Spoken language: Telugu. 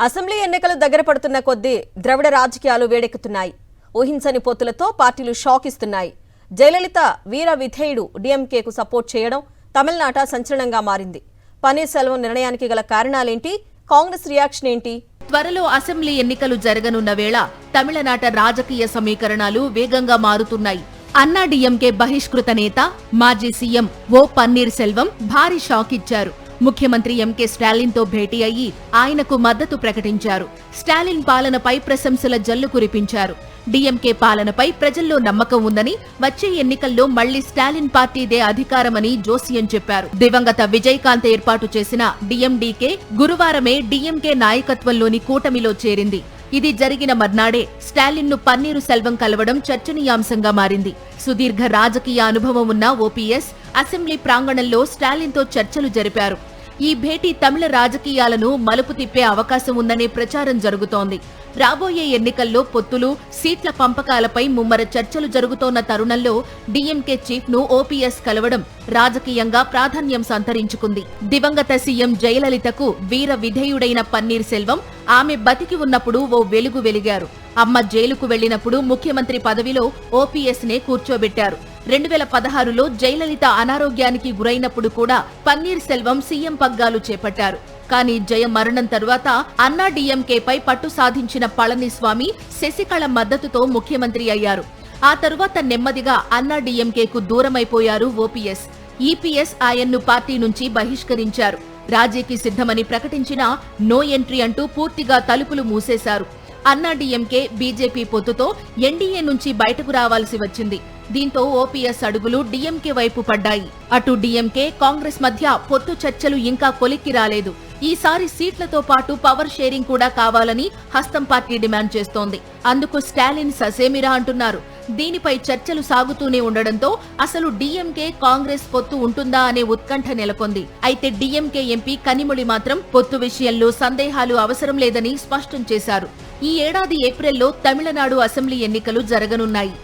అసెంబ్లీ ఎన్నికలు దగ్గర పడుతున్న కొద్దీ ద్రవిడ రాజకీయాలు వేడెక్కుతున్నాయి. ఊహించని పొత్తులతో పార్టీలు షాక్ ఇస్తున్నాయి. జయలలిత వీర విధేయుడు డీఎంకేకు సపోర్ట్ చేయడం తమిళనాట సంచలనంగా మారింది. పన్నీర్సెల్వం నిర్ణయానికి గల కారణాలేంటి? కాంగ్రెస్ రియాక్షన్ ఏంటి? త్వరలో అసెంబ్లీ ఎన్నికలు జరగనున్న వేళ తమిళనాట రాజకీయ సమీకరణాలు వేగంగా మారుతున్నాయి. అన్నా డీఎంకే బహిష్కృత నేత మాజీ సీఎం ఓ పన్నీర్సెల్వం భారీ షాక్ ఇచ్చారు. ముఖ్యమంత్రి ఎంకే స్టాలిన్ తో భేటీ అయ్యి ఆయనకు మద్దతు ప్రకటించారు. స్టాలిన్ పాలనపై ప్రశంసల జల్లు కురిపించారు. డీఎంకే పాలనపై ప్రజల్లో నమ్మకం ఉందని, వచ్చే ఎన్నికల్లో మళ్లీ స్టాలిన్ పార్టీదే అధికారమని జోసియం చెప్పారు. దివంగత విజయకాంత్ ఏర్పాటు చేసిన డీఎండీకే గురువారమే డీఎంకే నాయకత్వంలోని కూటమిలో చేరింది. ఇది జరిగిన మర్నాడే స్టాలిన్ ను పన్నీరుసెల్వం కలవడం చర్చనీయాంశంగా మారింది. సుదీర్ఘ రాజకీయ అనుభవం ఉన్న ఓపీఎస్ అసెంబ్లీ ప్రాంగణంలో స్టాలిన్ తో చర్చలు జరిపారు. ఈ భేటీ తమిళ రాజకీయాలను మలుపు తిప్పే అవకాశం ఉందనే ప్రచారం జరుగుతోంది. రాబోయే ఎన్నికల్లో పొత్తులు, సీట్ల పంపకాలపై ముమ్మర చర్చలు జరుగుతోన్న తరుణంలో డీఎంకే చీఫ్ ను ఓపీఎస్ కలవడం రాజకీయంగా ప్రాధాన్యం సంతరించుకుంది. దివంగత సీఎం జయలలితకు వీర విధేయుడైన పన్నీర్సెల్వం ఆమె బతికి ఉన్నప్పుడు ఓ వెలుగు వెలిగారు. అమ్మ జైలుకు వెళ్లినప్పుడు ముఖ్యమంత్రి పదవిలో ఓపీఎస్ నే కూర్చోబెట్టారు. 2016లో జయలలిత అనారోగ్యానికి గురైనప్పుడు కూడా పన్నీర్సెల్వం సీఎం పగ్గాలు చేపట్టారు. కానీ జయ మరణం తరువాత అన్నా డీఎంకేపై పట్టు సాధించిన పళనిస్వామి, శశికళ మద్దతుతో ముఖ్యమంత్రి అయ్యారు. ఆ తరువాత నెమ్మదిగా అన్నా డీఎంకేకు దూరమైపోయారు ఓపీఎస్. ఈపీఎస్ ఆయన్ను పార్టీ నుంచి బహిష్కరించారు. రాజీకి సిద్ధమని ప్రకటించినా నో ఎంట్రీ అంటూ పూర్తిగా తలుపులు మూసేశారు. అన్నా డీఎంకే బీజేపీ పొత్తుతో ఎన్డీఏ నుంచి బయటకు రావాల్సి వచ్చింది. దీంతో ఓపీఎస్ అడుగులు డీఎంకే వైపు పడ్డాయి. అటు డీఎంకే, కాంగ్రెస్ మధ్య పొత్తు చర్చలు ఇంకా కొలిక్కి రాలేదు. ఈసారి సీట్లతో పాటు పవర్ షేరింగ్ కూడా కావాలని హస్తం పార్టీ డిమాండ్ చేస్తోంది. అందుకు స్టాలిన్ ససేమిరా అంటున్నారు. దీనిపై చర్చలు సాగుతూనే ఉండడంతో అసలు డీఎంకే కాంగ్రెస్ పొత్తు ఉంటుందా అనే ఉత్కంఠ నెలకొంది. అయితే డీఎంకే ఎంపీ కనిమొళి మాత్రం పొత్తు విషయంలో సందేహాలు అవసరం లేదని స్పష్టం చేశారు. ఈ ఏడాది ఏప్రిల్లో తమిళనాడు అసెంబ్లీ ఎన్నికలు జరగనున్నాయి.